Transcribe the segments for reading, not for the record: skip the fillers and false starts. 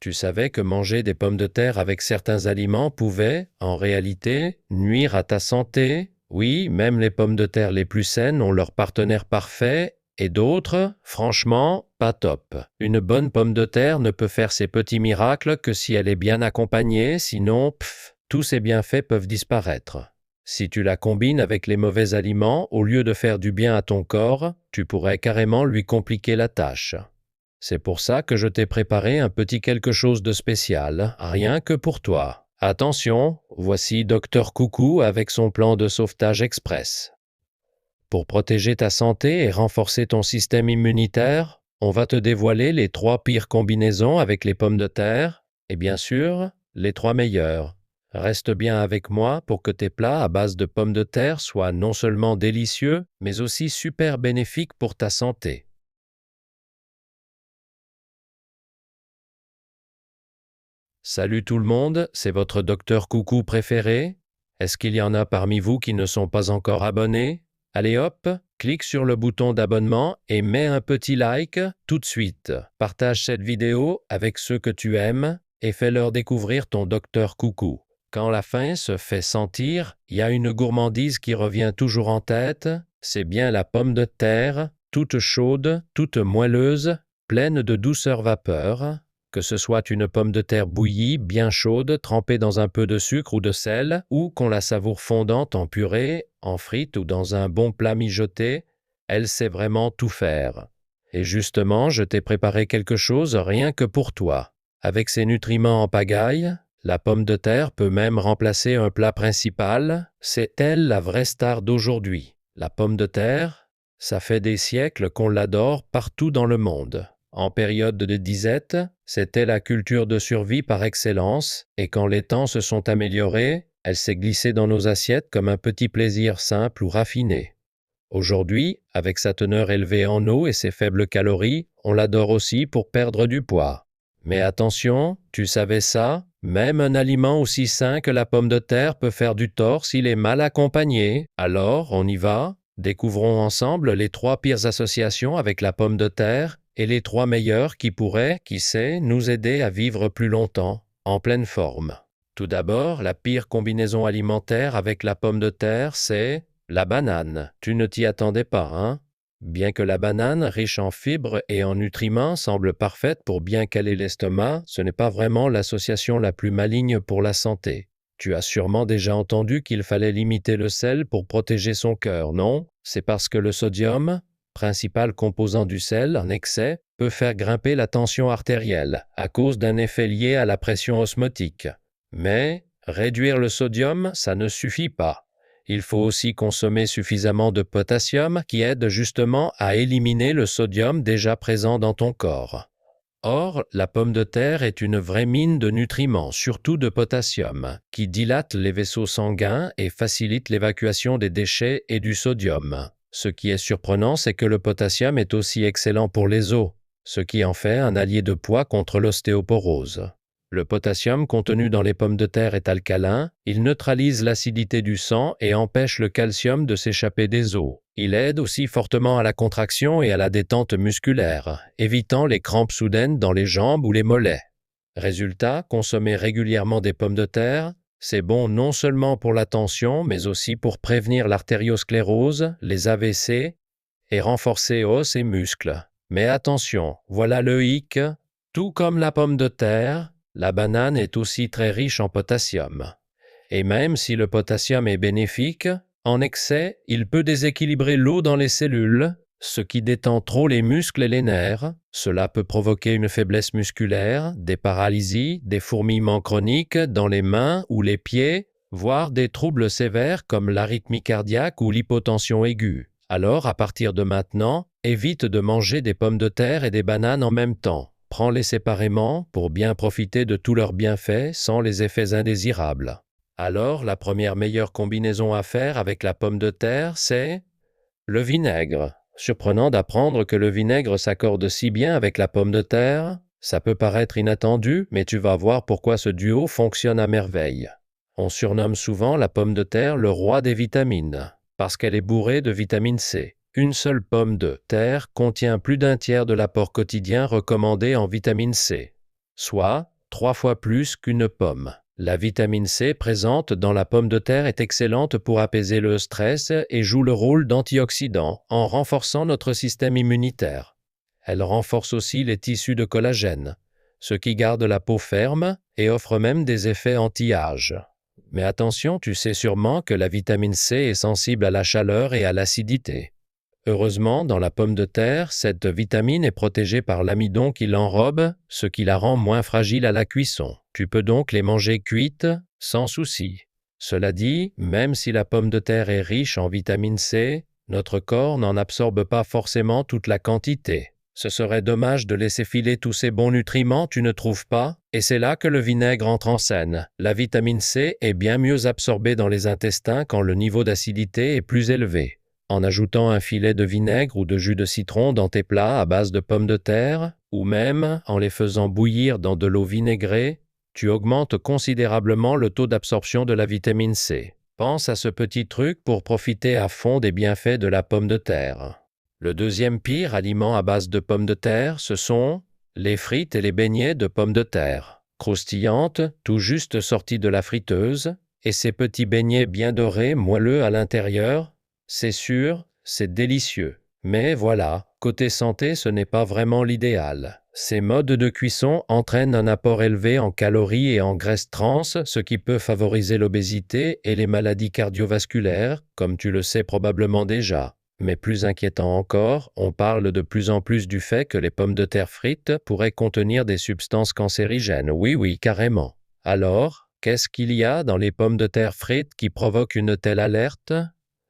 Tu savais que manger des pommes de terre avec certains aliments pouvait, en réalité, nuire à ta santé? Oui, même les pommes de terre les plus saines ont leur partenaire parfait, et d'autres, franchement, pas top. Une bonne pomme de terre ne peut faire ses petits miracles que si elle est bien accompagnée, sinon, tous ses bienfaits peuvent disparaître. Si tu la combines avec les mauvais aliments, au lieu de faire du bien à ton corps, tu pourrais carrément lui compliquer la tâche. C'est pour ça que je t'ai préparé un petit quelque chose de spécial, rien que pour toi. Attention, voici Docteur Coucou avec son plan de sauvetage express. Pour protéger ta santé et renforcer ton système immunitaire, on va te dévoiler les 3 pires combinaisons avec les pommes de terre, et bien sûr, les 3 meilleures. Reste bien avec moi pour que tes plats à base de pommes de terre soient non seulement délicieux, mais aussi super bénéfiques pour ta santé. Salut tout le monde, c'est votre docteur Coucou préféré? Est-ce qu'il y en a parmi vous qui ne sont pas encore abonnés? Allez hop, clique sur le bouton d'abonnement et mets un petit like tout de suite. Partage cette vidéo avec ceux que tu aimes et fais-leur découvrir ton docteur Coucou. Quand la faim se fait sentir, il y a une gourmandise qui revient toujours en tête, c'est bien la pomme de terre, toute chaude, toute moelleuse, pleine de douceur vapeur. Que ce soit une pomme de terre bouillie, bien chaude, trempée dans un peu de sucre ou de sel, ou qu'on la savoure fondante en purée, en frites ou dans un bon plat mijoté, elle sait vraiment tout faire. Et justement, je t'ai préparé quelque chose rien que pour toi. Avec ses nutriments en pagaille, la pomme de terre peut même remplacer un plat principal, c'est elle la vraie star d'aujourd'hui. La pomme de terre, ça fait des siècles qu'on l'adore partout dans le monde. En période de disette, c'était la culture de survie par excellence, et quand les temps se sont améliorés, elle s'est glissée dans nos assiettes comme un petit plaisir simple ou raffiné. Aujourd'hui, avec sa teneur élevée en eau et ses faibles calories, on l'adore aussi pour perdre du poids. Mais attention, tu savais ça? Même un aliment aussi sain que la pomme de terre peut faire du tort s'il est mal accompagné. Alors, on y va? Découvrons ensemble les 3 pires associations avec la pomme de terre et les 3 meilleures qui pourraient, qui sait, nous aider à vivre plus longtemps, en pleine forme. Tout d'abord, la pire combinaison alimentaire avec la pomme de terre, c'est la banane. Tu ne t'y attendais pas, hein? Bien que la banane, riche en fibres et en nutriments, semble parfaite pour bien caler l'estomac, ce n'est pas vraiment l'association la plus maligne pour la santé. Tu as sûrement déjà entendu qu'il fallait limiter le sel pour protéger son cœur, non? C'est parce que le sodium, principal composant du sel, en excès, peut faire grimper la tension artérielle, à cause d'un effet lié à la pression osmotique. Mais réduire le sodium, ça ne suffit pas. Il faut aussi consommer suffisamment de potassium qui aide justement à éliminer le sodium déjà présent dans ton corps. Or, la pomme de terre est une vraie mine de nutriments, surtout de potassium, qui dilate les vaisseaux sanguins et facilite l'évacuation des déchets et du sodium. Ce qui est surprenant, c'est que le potassium est aussi excellent pour les os, ce qui en fait un allié de poids contre l'ostéoporose. Le potassium contenu dans les pommes de terre est alcalin, il neutralise l'acidité du sang et empêche le calcium de s'échapper des os. Il aide aussi fortement à la contraction et à la détente musculaire, évitant les crampes soudaines dans les jambes ou les mollets. Résultat, consommer régulièrement des pommes de terre, c'est bon non seulement pour la tension, mais aussi pour prévenir l'artériosclérose, les AVC et renforcer os et muscles. Mais attention, voilà le hic, tout comme la pomme de terre, la banane est aussi très riche en potassium. Et même si le potassium est bénéfique, en excès, il peut déséquilibrer l'eau dans les cellules, ce qui détend trop les muscles et les nerfs. Cela peut provoquer une faiblesse musculaire, des paralysies, des fourmillements chroniques dans les mains ou les pieds, voire des troubles sévères comme l'arythmie cardiaque ou l'hypotension aiguë. Alors, à partir de maintenant, évite de manger des pommes de terre et des bananes en même temps. Prends-les séparément pour bien profiter de tous leurs bienfaits sans les effets indésirables. Alors, la première meilleure combinaison à faire avec la pomme de terre, c'est le vinaigre. Surprenant d'apprendre que le vinaigre s'accorde si bien avec la pomme de terre. Ça peut paraître inattendu, mais tu vas voir pourquoi ce duo fonctionne à merveille. On surnomme souvent la pomme de terre le roi des vitamines, parce qu'elle est bourrée de vitamine C. Une seule pomme de terre contient plus d'un tiers de l'apport quotidien recommandé en vitamine C, soit 3 fois plus qu'une pomme. La vitamine C présente dans la pomme de terre est excellente pour apaiser le stress et joue le rôle d'antioxydant en renforçant notre système immunitaire. Elle renforce aussi les tissus de collagène, ce qui garde la peau ferme et offre même des effets anti-âge. Mais attention, tu sais sûrement que la vitamine C est sensible à la chaleur et à l'acidité. Heureusement, dans la pomme de terre, cette vitamine est protégée par l'amidon qui l'enrobe, ce qui la rend moins fragile à la cuisson. Tu peux donc les manger cuites sans souci. Cela dit, même si la pomme de terre est riche en vitamine C, notre corps n'en absorbe pas forcément toute la quantité. Ce serait dommage de laisser filer tous ces bons nutriments, tu ne trouves pas? Et c'est là que le vinaigre entre en scène. La vitamine C est bien mieux absorbée dans les intestins quand le niveau d'acidité est plus élevé. En ajoutant un filet de vinaigre ou de jus de citron dans tes plats à base de pommes de terre, ou même en les faisant bouillir dans de l'eau vinaigrée, tu augmentes considérablement le taux d'absorption de la vitamine C. Pense à ce petit truc pour profiter à fond des bienfaits de la pomme de terre. Le deuxième pire aliment à base de pommes de terre, ce sont les frites et les beignets de pommes de terre. Croustillantes, tout juste sorties de la friteuse, et ces petits beignets bien dorés, moelleux à l'intérieur, c'est sûr, c'est délicieux. Mais voilà, côté santé, ce n'est pas vraiment l'idéal. Ces modes de cuisson entraînent un apport élevé en calories et en graisses trans, ce qui peut favoriser l'obésité et les maladies cardiovasculaires, comme tu le sais probablement déjà. Mais plus inquiétant encore, on parle de plus en plus du fait que les pommes de terre frites pourraient contenir des substances cancérigènes. Oui, carrément. Alors, qu'est-ce qu'il y a dans les pommes de terre frites qui provoque une telle alerte?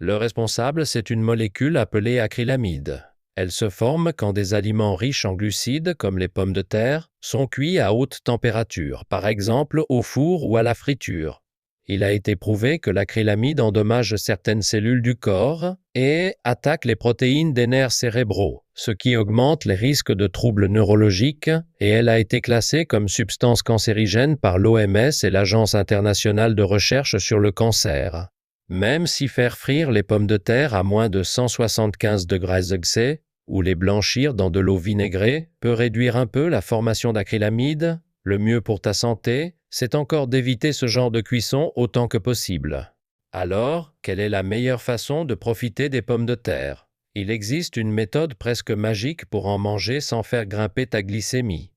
Le responsable, c'est une molécule appelée acrylamide. Elle se forme quand des aliments riches en glucides, comme les pommes de terre, sont cuits à haute température, par exemple au four ou à la friture. Il a été prouvé que l'acrylamide endommage certaines cellules du corps et attaque les protéines des nerfs cérébraux, ce qui augmente les risques de troubles neurologiques, et elle a été classée comme substance cancérigène par l'OMS et l'Agence internationale de recherche sur le cancer. Même si faire frire les pommes de terre à moins de 175 degrés Celsius ou les blanchir dans de l'eau vinaigrée peut réduire un peu la formation d'acrylamide, le mieux pour ta santé, c'est encore d'éviter ce genre de cuisson autant que possible. Alors, quelle est la meilleure façon de profiter des pommes de terre? Il existe une méthode presque magique pour en manger sans faire grimper ta glycémie.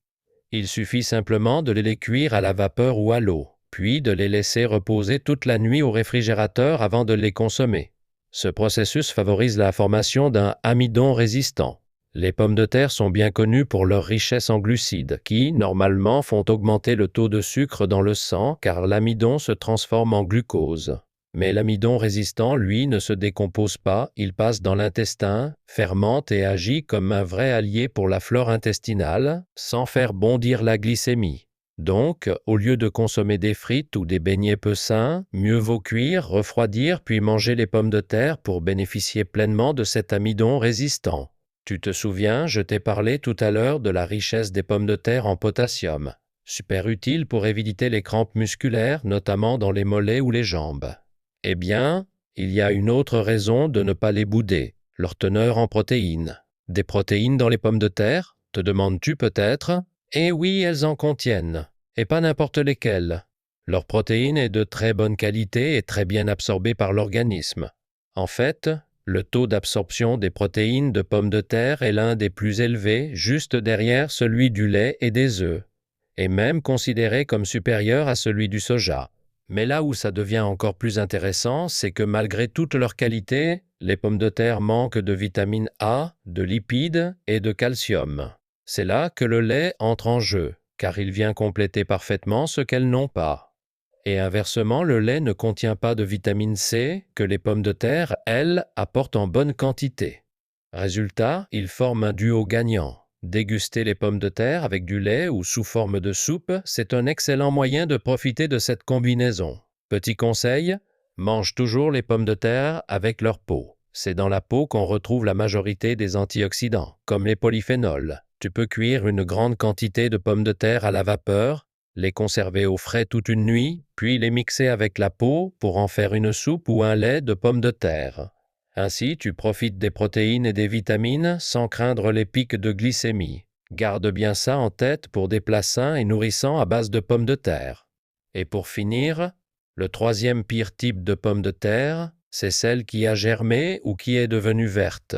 Il suffit simplement de les cuire à la vapeur ou à l'eau, puis de les laisser reposer toute la nuit au réfrigérateur avant de les consommer. Ce processus favorise la formation d'un amidon résistant. Les pommes de terre sont bien connues pour leur richesse en glucides, qui, normalement, font augmenter le taux de sucre dans le sang car l'amidon se transforme en glucose. Mais l'amidon résistant, lui, ne se décompose pas, il passe dans l'intestin, fermente et agit comme un vrai allié pour la flore intestinale, sans faire bondir la glycémie. Donc, au lieu de consommer des frites ou des beignets peu sains, mieux vaut cuire, refroidir puis manger les pommes de terre pour bénéficier pleinement de cet amidon résistant. Tu te souviens, je t'ai parlé tout à l'heure de la richesse des pommes de terre en potassium. Super utile pour éviter les crampes musculaires, notamment dans les mollets ou les jambes. Eh bien, il y a une autre raison de ne pas les bouder, leur teneur en protéines. Des protéines dans les pommes de terre, te demandes-tu peut-être? Eh oui, elles en contiennent, et pas n'importe lesquelles. Leur protéine est de très bonne qualité et très bien absorbée par l'organisme. En fait, le taux d'absorption des protéines de pommes de terre est l'un des plus élevés, juste derrière celui du lait et des œufs, et même considéré comme supérieur à celui du soja. Mais là où ça devient encore plus intéressant, c'est que malgré toute leur qualité, les pommes de terre manquent de vitamine A, de lipides et de calcium. C'est là que le lait entre en jeu, car il vient compléter parfaitement ce qu'elles n'ont pas. Et inversement, le lait ne contient pas de vitamine C que les pommes de terre, elles, apportent en bonne quantité. Résultat, ils forment un duo gagnant. Déguster les pommes de terre avec du lait ou sous forme de soupe, c'est un excellent moyen de profiter de cette combinaison. Petit conseil, mange toujours les pommes de terre avec leur peau. C'est dans la peau qu'on retrouve la majorité des antioxydants, comme les polyphénols. Tu peux cuire une grande quantité de pommes de terre à la vapeur, les conserver au frais toute une nuit, puis les mixer avec la peau pour en faire une soupe ou un lait de pommes de terre. Ainsi, tu profites des protéines et des vitamines sans craindre les pics de glycémie. Garde bien ça en tête pour des plats sains et nourrissants à base de pommes de terre. Et pour finir, le troisième pire type de pomme de terre, c'est celle qui a germé ou qui est devenue verte.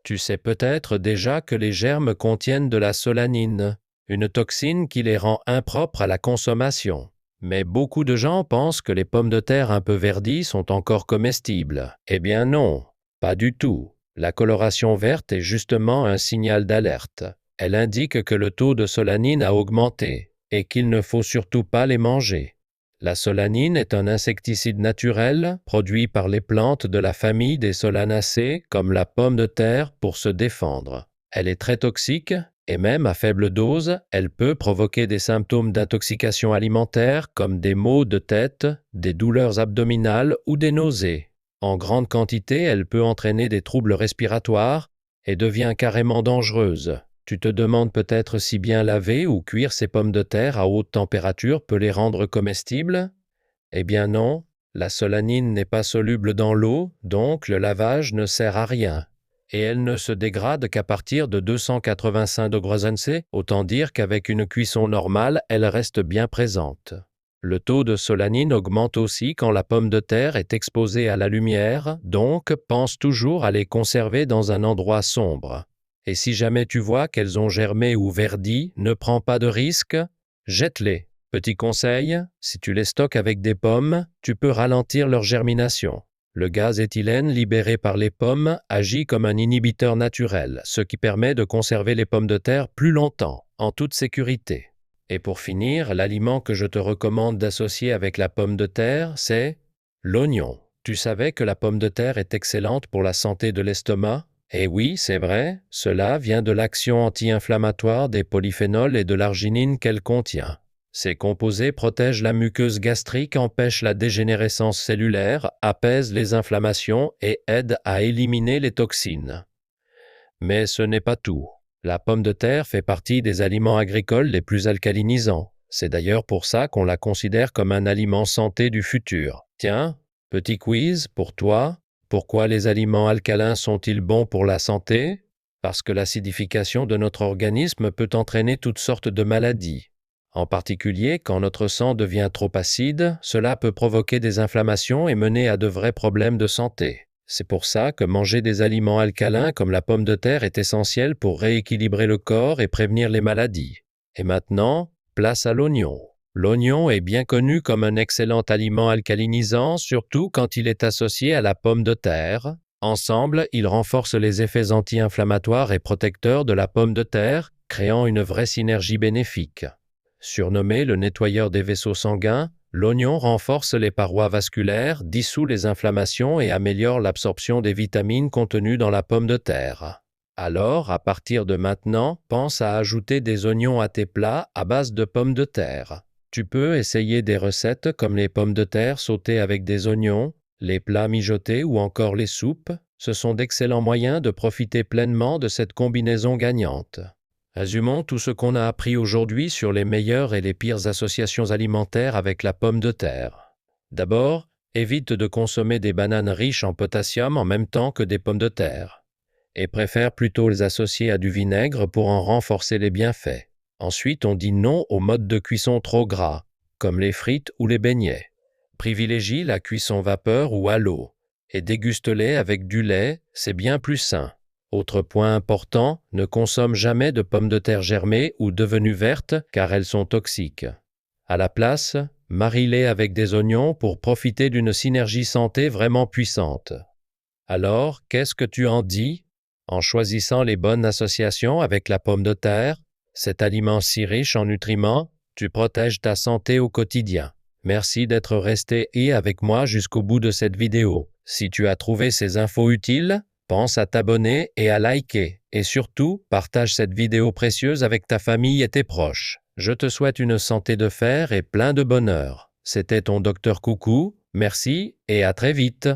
Tu sais peut-être déjà que les germes contiennent de la solanine, une toxine qui les rend impropres à la consommation. Mais beaucoup de gens pensent que les pommes de terre un peu verdies sont encore comestibles. Eh bien non, pas du tout. La coloration verte est justement un signal d'alerte. Elle indique que le taux de solanine a augmenté et qu'il ne faut surtout pas les manger. La solanine est un insecticide naturel produit par les plantes de la famille des solanacées comme la pomme de terre pour se défendre. Elle est très toxique et même à faible dose, elle peut provoquer des symptômes d'intoxication alimentaire comme des maux de tête, des douleurs abdominales ou des nausées. En grande quantité, elle peut entraîner des troubles respiratoires et devient carrément dangereuse. Tu te demandes peut-être si bien laver ou cuire ces pommes de terre à haute température peut les rendre comestibles? Eh bien non, la solanine n'est pas soluble dans l'eau, donc le lavage ne sert à rien. Et elle ne se dégrade qu'à partir de 285 degrés C, autant dire qu'avec une cuisson normale, elle reste bien présente. Le taux de solanine augmente aussi quand la pomme de terre est exposée à la lumière, donc pense toujours à les conserver dans un endroit sombre. Et si jamais tu vois qu'elles ont germé ou verdi, ne prends pas de risque, jette-les. Petit conseil, si tu les stockes avec des pommes, tu peux ralentir leur germination. Le gaz éthylène libéré par les pommes agit comme un inhibiteur naturel, ce qui permet de conserver les pommes de terre plus longtemps, en toute sécurité. Et pour finir, l'aliment que je te recommande d'associer avec la pomme de terre, c'est l'oignon. Tu savais que la pomme de terre est excellente pour la santé de l'estomac? Eh oui, c'est vrai, cela vient de l'action anti-inflammatoire des polyphénols et de l'arginine qu'elle contient. Ces composés protègent la muqueuse gastrique, empêchent la dégénérescence cellulaire, apaisent les inflammations et aident à éliminer les toxines. Mais ce n'est pas tout. La pomme de terre fait partie des aliments agricoles les plus alcalinisants. C'est d'ailleurs pour ça qu'on la considère comme un aliment santé du futur. Tiens, petit quiz pour toi. Pourquoi les aliments alcalins sont-ils bons pour la santé? Parce que l'acidification de notre organisme peut entraîner toutes sortes de maladies. En particulier, quand notre sang devient trop acide, cela peut provoquer des inflammations et mener à de vrais problèmes de santé. C'est pour ça que manger des aliments alcalins comme la pomme de terre est essentiel pour rééquilibrer le corps et prévenir les maladies. Et maintenant, place à l'oignon. L'oignon est bien connu comme un excellent aliment alcalinisant, surtout quand il est associé à la pomme de terre. Ensemble, ils renforcent les effets anti-inflammatoires et protecteurs de la pomme de terre, créant une vraie synergie bénéfique. Surnommé le nettoyeur des vaisseaux sanguins, l'oignon renforce les parois vasculaires, dissout les inflammations et améliore l'absorption des vitamines contenues dans la pomme de terre. Alors, à partir de maintenant, pense à ajouter des oignons à tes plats à base de pommes de terre. Tu peux essayer des recettes comme les pommes de terre sautées avec des oignons, les plats mijotés ou encore les soupes. Ce sont d'excellents moyens de profiter pleinement de cette combinaison gagnante. Résumons tout ce qu'on a appris aujourd'hui sur les meilleures et les pires associations alimentaires avec la pomme de terre. D'abord, évite de consommer des bananes riches en potassium en même temps que des pommes de terre, et préfère plutôt les associer à du vinaigre pour en renforcer les bienfaits. Ensuite, on dit non aux modes de cuisson trop gras, comme les frites ou les beignets. Privilégie la cuisson vapeur ou à l'eau, et déguste-les avec du lait, c'est bien plus sain. Autre point important, ne consomme jamais de pommes de terre germées ou devenues vertes car elles sont toxiques. À la place, marie-les avec des oignons pour profiter d'une synergie santé vraiment puissante. Alors, qu'est-ce que tu en dis? En choisissant les bonnes associations avec la pomme de terre, cet aliment si riche en nutriments, tu protèges ta santé au quotidien. Merci d'être resté avec moi jusqu'au bout de cette vidéo. Si tu as trouvé ces infos utiles, pense à t'abonner et à liker. Et surtout, partage cette vidéo précieuse avec ta famille et tes proches. Je te souhaite une santé de fer et plein de bonheur. C'était ton Docteur Coucou. Merci et à très vite.